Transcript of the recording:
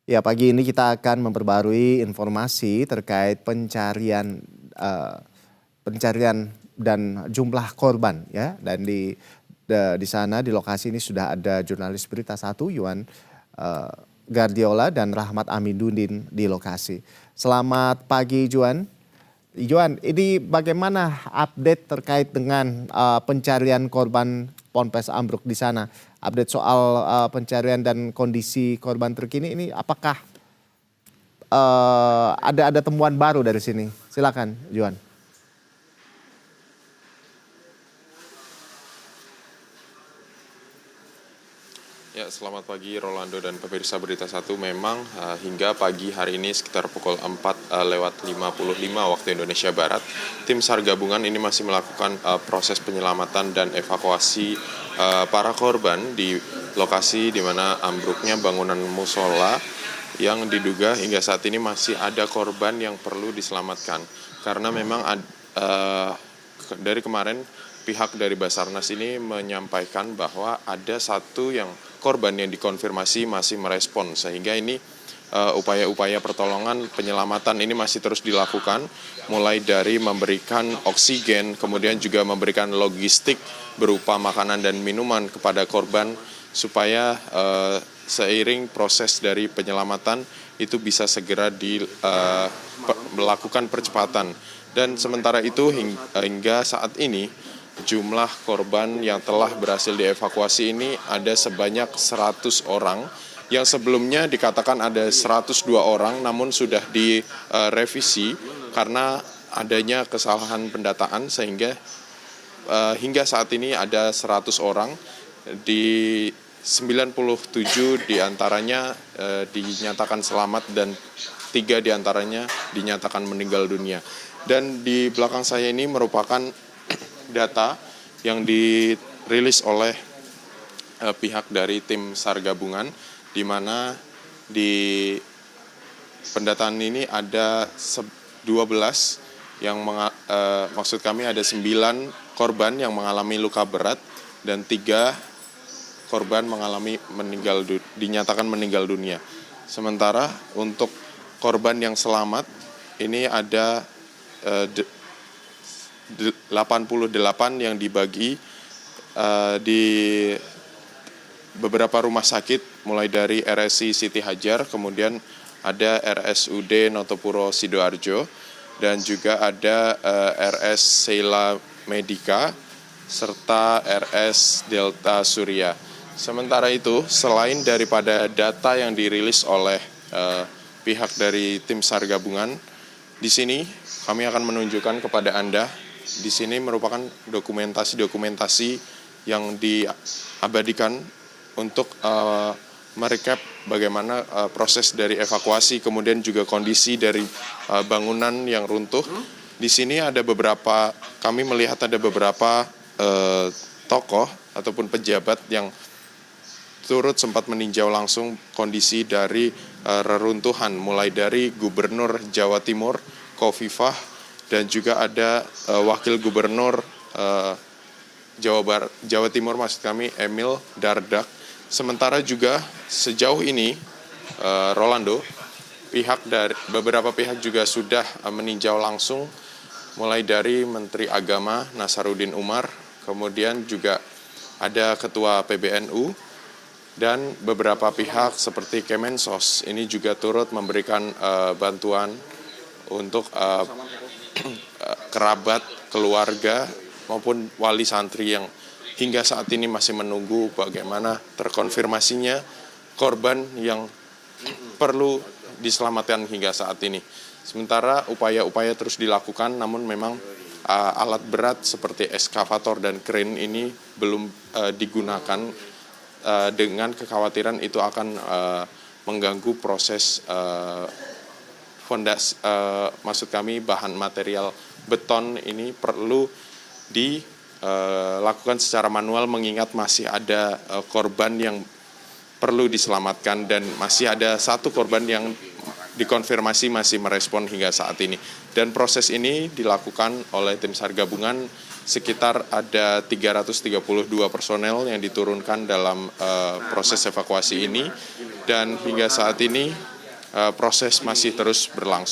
Ya, pagi ini kita akan memperbarui informasi terkait eee, pencarian dan jumlah korban ya. Dan di sana di lokasi ini sudah ada jurnalis Berita Satu Yuan eee, Gardiola dan Rahmat Aminuddin di lokasi. Selamat pagi Juan. Juan, ini bagaimana update terkait dengan pencarian korban Ponpes ambruk di sana? Update soal pencarian dan kondisi korban terkini ini apakah ada temuan baru dari sini? Silakan, Juan. Ya, selamat pagi Rolando dan pemirsa Berita Satu. Memang hingga pagi hari ini sekitar pukul 4:55 waktu Indonesia Barat, tim SAR gabungan ini masih melakukan proses penyelamatan dan evakuasi para korban di lokasi di mana ambruknya bangunan musola yang diduga hingga saat ini masih ada korban yang perlu diselamatkan. Karena memang dari kemarin pihak dari Basarnas ini menyampaikan bahwa ada satu korban yang dikonfirmasi masih merespon, sehingga ini upaya-upaya pertolongan penyelamatan ini masih terus dilakukan, mulai dari memberikan oksigen, kemudian juga memberikan logistik berupa makanan dan minuman kepada korban supaya seiring proses dari penyelamatan itu bisa segera melakukan percepatan. Dan sementara itu hingga saat ini jumlah korban yang telah berhasil dievakuasi ini ada sebanyak 100 orang, yang sebelumnya dikatakan ada 102 orang namun sudah direvisi karena adanya kesalahan pendataan, sehingga hingga saat ini ada 100 orang, di 97 diantaranya dinyatakan selamat dan 3 diantaranya dinyatakan meninggal dunia. Dan di belakang saya ini merupakan data yang dirilis oleh pihak dari tim SAR gabungan, di mana di pendataan ini ada 12 maksud kami ada 9 korban yang mengalami luka berat dan 3 korban dinyatakan meninggal dunia. Sementara untuk korban yang selamat ini ada 88 yang dibagi di beberapa rumah sakit, mulai dari RSI Siti Hajar, kemudian ada RSUD Notopuro Sidoarjo, dan juga ada RS Sheila Medica, serta RS Delta Surya. Sementara itu, selain daripada data yang dirilis oleh pihak dari tim SAR gabungan, di sini kami akan menunjukkan kepada Anda, di sini merupakan dokumentasi yang diabadikan untuk merekap bagaimana proses dari evakuasi, kemudian juga kondisi dari bangunan yang runtuh. Di sini kami melihat ada beberapa tokoh ataupun pejabat yang turut sempat meninjau langsung kondisi dari reruntuhan, mulai dari Gubernur Jawa Timur Khofifah, dan juga ada Wakil Gubernur Jawa Timur maksud kami Emil Dardak. Sementara juga sejauh ini Rolando, beberapa pihak juga sudah meninjau langsung, mulai dari Menteri Agama Nasaruddin Umar, kemudian juga ada Ketua PBNU, dan beberapa pihak seperti Kemensos ini juga turut memberikan bantuan untuk kerabat, keluarga, maupun wali santri yang hingga saat ini masih menunggu bagaimana terkonfirmasinya korban yang perlu diselamatkan hingga saat ini. Sementara upaya-upaya terus dilakukan, namun memang alat berat seperti eskavator dan krain ini belum digunakan, dengan kekhawatiran itu akan mengganggu proses maksud kami bahan material beton ini perlu dilakukan secara manual, mengingat masih ada korban yang perlu diselamatkan dan masih ada satu korban yang dikonfirmasi masih merespon hingga saat ini. Dan proses ini dilakukan oleh tim SAR gabungan, sekitar ada 332 personel yang diturunkan dalam proses evakuasi ini, dan hingga saat ini proses masih terus berlangsung.